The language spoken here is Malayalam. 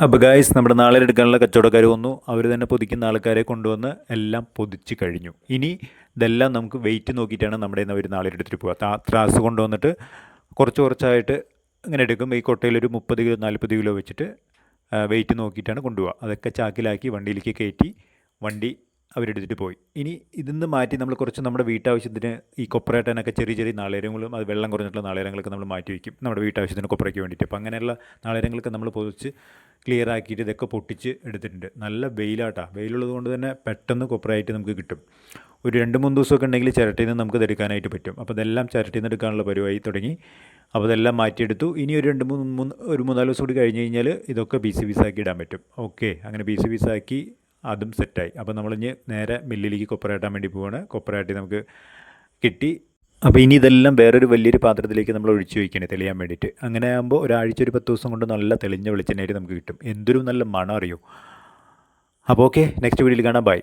അപ്പോൾ ഗായ്സ് നമ്മുടെ നാളെ എടുക്കാനുള്ള കച്ചവടക്കാർ വന്നു. അവർ തന്നെ പൊതിക്കുന്ന ആൾക്കാരെ കൊണ്ടുവന്ന് എല്ലാം പൊതിച്ച് കഴിഞ്ഞു. ഇനി ഇതെല്ലാം നമുക്ക് വെയിറ്റ് നോക്കിയിട്ടാണ് നമ്മുടെ അവർ നാളെ എടുത്തിട്ട് പോവുക. ത്രാസ് കൊണ്ടുവന്നിട്ട് കുറച്ച് കുറച്ചായിട്ട് ഇങ്ങനെ എടുക്കും. ഈ കൊട്ടയിൽ ഒരു 30 കിലോ 40 കിലോ വെച്ചിട്ട് വെയിറ്റ് നോക്കിയിട്ടാണ് കൊണ്ടുപോവുക. അതൊക്കെ ചാക്കിലാക്കി വണ്ടിയിലേക്ക് കയറ്റി വണ്ടി അവരെടുത്തിട്ട് പോയി. ഇനി ഇതിന്ന് മാറ്റി നമ്മൾ കുറച്ച് നമ്മുടെ വീട്ടാവശ്യത്തിന് ഈ കൊപ്രയാട്ടാനൊക്കെ ചെറിയ ചെറിയ നാളേരങ്ങളും അത് വെള്ളം കുറഞ്ഞിട്ടുള്ള നാളേരങ്ങളൊക്കെ നമ്മൾ മാറ്റി വയ്ക്കും നമ്മുടെ വീട്ടാവശ്യത്തിന് കൊപ്രയ്ക്ക് വേണ്ടിയിട്ട്. അപ്പോൾ അങ്ങനെയുള്ള നാളേരങ്ങളൊക്കെ നമ്മൾ പൊതിച്ച് ക്ലിയർ ആക്കിയിട്ട് ഇതൊക്കെ പൊട്ടിച്ച് എടുത്തിട്ടുണ്ട്. നല്ല വെയിലാട്ടാണ്. വെയിലുള്ളത് കൊണ്ട് തന്നെ പെട്ടെന്ന് കൊപ്രയായിട്ട് നമുക്ക് കിട്ടും. ഒരു 2-3 ദിവസമൊക്കെ ഉണ്ടെങ്കിൽ ചിരട്ടയിൽ നിന്ന് നമുക്ക് ഇതെടുക്കാനായിട്ട് പറ്റും. അപ്പോൾ ഇതെല്ലാം ചിരട്ടയിൽ നിന്ന് എടുക്കാനുള്ള പരിപാടി തുടങ്ങി. അപ്പോൾ ഇതെല്ലാം മാറ്റിയെടുത്തു. ഇനി ഒരു 3-4 ദിവസം കൂടി കഴിഞ്ഞ് കഴിഞ്ഞാൽ ഇതൊക്കെ പീസാക്കി ഇടാൻ പറ്റും. ഓക്കെ, അങ്ങനെ പീസാക്കി അതും സെറ്റായി. അപ്പോൾ നമ്മളിഞ്ഞ് നേരെ മില്ലിലേക്ക് കൊപ്രയാട്ടാൻ വേണ്ടി പോവുകയാണ്. കൊപ്രയാട്ടി നമുക്ക് കിട്ടി. അപ്പോൾ ഇനി ഇതെല്ലാം വേറൊരു വലിയൊരു പാത്രത്തിലേക്ക് നമ്മൾ ഒഴിച്ച് വയ്ക്കുകയാണ് തെളിയാൻ വേണ്ടിയിട്ട്. അങ്ങനെ ആകുമ്പോൾ ഒരാഴ്ച ഒരു 10 ദിവസം കൊണ്ട് നല്ല തെളിഞ്ഞ വെളിച്ചെണ്ണയായിട്ട് നമുക്ക് കിട്ടും. എന്തൊരു നല്ല മണം അറിയോ. അപ്പോൾ ഓക്കെ, നെക്സ്റ്റ് വീഡിയോയിൽ കാണാം. ബൈ.